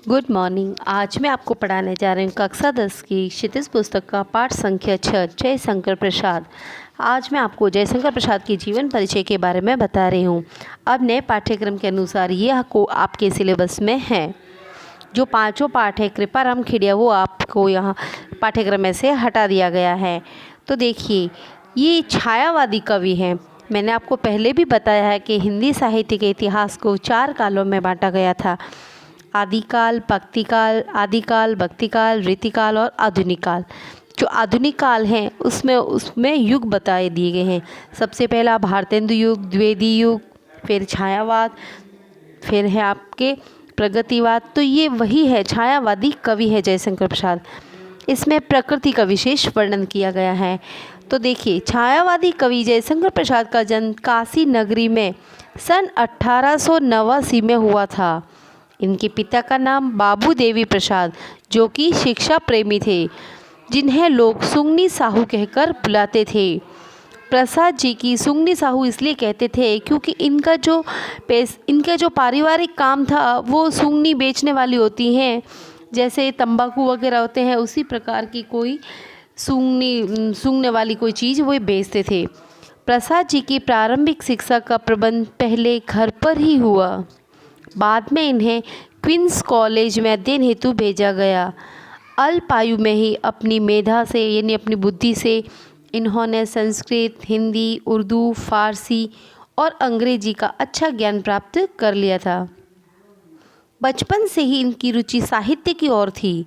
Good morning. आज मैं आपको पढ़ाने जा रही हूँ कक्षा 10 की क्षितिज पुस्तक का पाठ संख्या 6 जयशंकर प्रसाद। आज मैं आपको जयशंकर प्रसाद की जीवन परिचय के बारे में बता रही हूँ। अब नए पाठ्यक्रम के अनुसार यह को आपके सिलेबस में है। जो पांचों पाठ है कृपाराम खेड़िया वो आपको यहाँ पाठ्यक्रम में से हटा दिया गया है। तो देखिए, ये छायावादी कवि हैं। मैंने आपको पहले भी बताया है कि हिंदी साहित्य के इतिहास को 4 कालों में बांटा गया था: आदिकाल, आदिकाल, भक्तिकाल, रीतिकाल और आधुनिक काल। जो आधुनिक काल हैं उसमें युग बताए दिए गए हैं। सबसे पहला भारतेंदु युग, द्विवेदी युग, फिर छायावाद, फिर है आपके प्रगतिवाद। तो ये वही है, छायावादी कवि है जयशंकर प्रसाद। इसमें प्रकृति का विशेष वर्णन किया गया है। तो देखिए, छायावादी कवि जयशंकर प्रसाद का जन्म काशी नगरी में सन 1889 में हुआ था। इनके पिता का नाम बाबू देवी प्रसाद, जो कि शिक्षा प्रेमी थे, जिन्हें लोग सुंगनी साहू कहकर बुलाते थे। प्रसाद जी की सुंगनी साहू इसलिए कहते थे क्योंकि इनका जो पारिवारिक काम था वो सुंगनी बेचने वाली होती हैं। जैसे तंबाकू वगैरह होते हैं, उसी प्रकार की कोई सूंघने वाली कोई चीज़ वो बेचते थे। प्रसाद जी की प्रारंभिक शिक्षा का प्रबंध पहले घर पर ही हुआ। बाद में इन्हें क्वींस कॉलेज में अध्ययन हेतु भेजा गया। अल्प आयु में ही अपनी मेधा से यानी अपनी बुद्धि से इन्होंने संस्कृत, हिंदी, उर्दू, फारसी और अंग्रेजी का अच्छा ज्ञान प्राप्त कर लिया था। बचपन से ही इनकी रुचि साहित्य की ओर थी।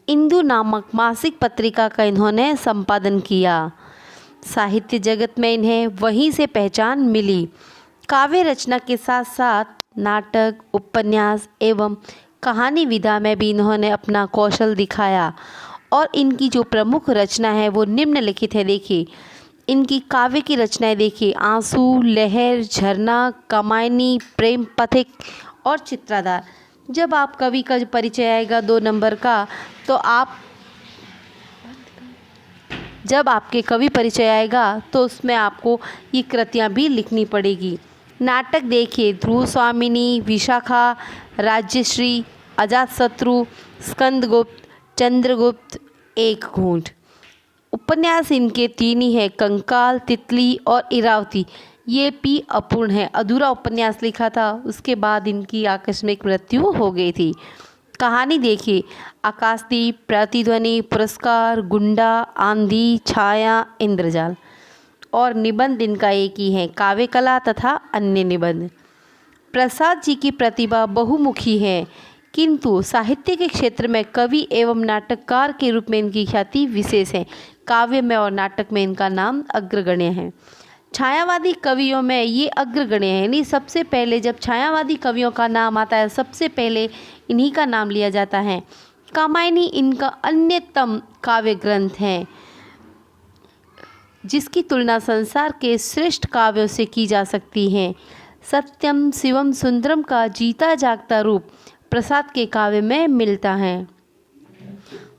इंदु नामक मासिक पत्रिका का इन्होंने संपादन किया। साहित्य जगत में इन्हें वहीं से पहचान मिली। काव्य रचना के साथ साथ नाटक, उपन्यास एवं कहानी विधा में भी इन्होंने अपना कौशल दिखाया और इनकी जो प्रमुख रचना है वो निम्नलिखित है। देखिए, इनकी काव्य की रचनाएं देखिए: आंसू, लहर, झरना, कामायनी, प्रेम पथिक और चित्राधार। जब आप कवि का परिचय आएगा 2 नंबर का, तो जब आपके कवि परिचय आएगा तो उसमें आपको ये कृतियाँ भी लिखनी पड़ेगी। नाटक देखिए: ध्रुव स्वामिनी, विशाखा, राज्यश्री, अजातशत्रु, स्कंदगुप्त, चंद्रगुप्त, एक घूंट। उपन्यास इनके 3 ही है: कंकाल, तितली और इरावती। ये भी अपूर्ण है, अधूरा उपन्यास लिखा था, उसके बाद इनकी आकस्मिक मृत्यु हो गई थी। कहानी देखिए: आकाशदीप, प्रतिध्वनि, पुरस्कार, गुंडा, आंधी, छाया, इंद्रजाल। और निबंध इनका एक ही है: काव्य कला तथा अन्य निबंध। प्रसाद जी की प्रतिभा बहुमुखी है, किंतु साहित्य के क्षेत्र में कवि एवं नाटककार के रूप में इनकी ख्याति विशेष है। काव्य में और नाटक में इनका नाम अग्रगण्य है। छायावादी कवियों में ये अग्रगण्य है, यानी सबसे पहले जब छायावादी कवियों का नाम आता है सबसे पहले इन्हीं का नाम लिया जाता है। कामायनी इनका अन्यतम काव्य ग्रंथ है, जिसकी तुलना संसार के श्रेष्ठ काव्यों से की जा सकती है। सत्यम शिवम सुंदरम का जीता जागता रूप प्रसाद के काव्य में मिलता है।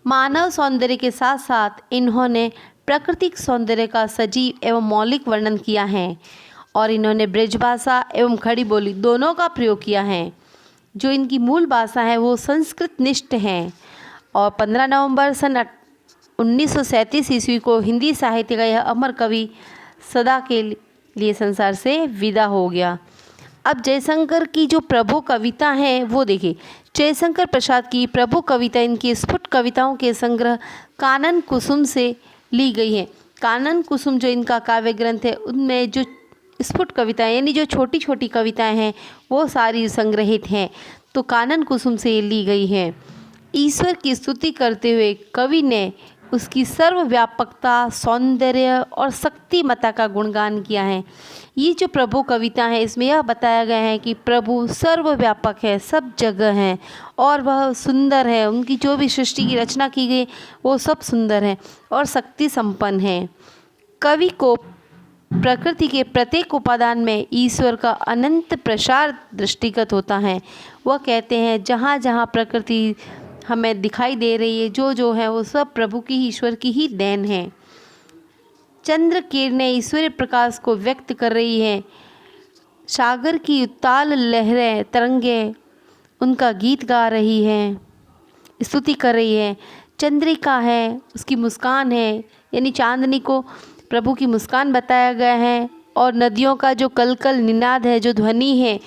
मानव सौंदर्य के साथ साथ इन्होंने प्राकृतिक सौंदर्य का सजीव एवं मौलिक वर्णन किया है और इन्होंने ब्रजभाषा एवं खड़ी बोली दोनों का प्रयोग किया है। जो इनकी मूल भाषा है वो संस्कृत निष्ठ है। और 15 नवंबर सन 1937 ईस्वी को हिंदी साहित्य का यह अमर कवि सदा के लिए संसार से विदा हो गया। अब जयशंकर की जो प्रभु कविता है वो देखिए। जयशंकर प्रसाद की प्रभु कविता इनकी स्फुट कविताओं के संग्रह कानन कुसुम से ली गई है। कानन कुसुम जो इनका काव्य ग्रंथ है उनमें जो स्फुट कविताएं यानी जो छोटी छोटी कविताएं हैं वो सारी संग्रहित हैं, तो कानन कुसुम से ये ली गई है। ईश्वर की स्तुति करते हुए कवि ने उसकी सर्वव्यापकता, सौंदर्य और शक्तिमत्ता का गुणगान किया है। ये जो प्रभु कविता है इसमें यह बताया गया है कि प्रभु सर्वव्यापक है, सब जगह हैं और वह सुंदर है। उनकी जो भी सृष्टि की रचना की गई वो सब सुंदर है और शक्ति संपन्न है। कवि को प्रकृति के प्रत्येक उपादान में ईश्वर का अनंत प्रसार दृष्टिगत होता है। वह कहते हैं जहाँ जहाँ प्रकृति हमें दिखाई दे रही है, जो है वो सब प्रभु की, ईश्वर की ही देन है। चंद्र किरणें ईश्वरीय प्रकाश को व्यक्त कर रही हैं। सागर की उत्ताल लहरें, तरंगे उनका गीत गा रही हैं, स्तुति कर रही है। चंद्रिका है, उसकी मुस्कान है, यानी चांदनी को प्रभु की मुस्कान बताया गया है। और नदियों का जो कलकल निनाद है, जो ध्वनि है,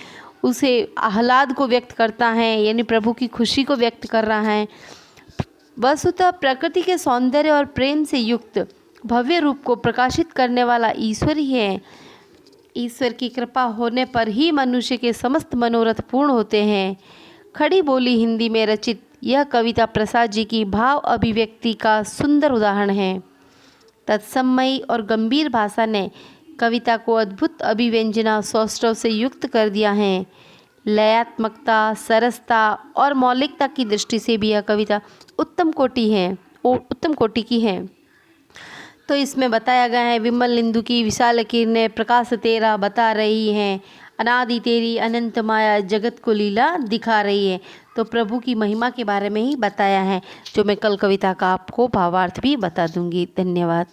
उसे आह्लाद को व्यक्त करता है, यानी प्रभु की खुशी को व्यक्त कर रहा है। वस्तुतः प्रकृति के सौंदर्य और प्रेम से युक्त भव्य रूप को प्रकाशित करने वाला ईश्वर ही है। ईश्वर की कृपा होने पर ही मनुष्य के समस्त मनोरथ पूर्ण होते हैं। खड़ी बोली हिंदी में रचित यह कविता प्रसाद जी की भाव अभिव्यक्ति का सुंदर उदाहरण है। तत्समयी और गंभीर भाषा ने कविता को अद्भुत अभिव्यंजना सौष्ठव से युक्त कर दिया है। लयात्मकता, सरसता और मौलिकता की दृष्टि से भी यह कविता उत्तम कोटि की है। तो इसमें बताया गया है, विमल इंदु की विशाल किरणें प्रकाश तेरा बता रही हैं, अनादि तेरी अनंत माया जगत को लीला दिखा रही है। तो प्रभु की महिमा के बारे में ही बताया है, जो मैं कल कविता का आपको भावार्थ भी बता दूंगी। धन्यवाद।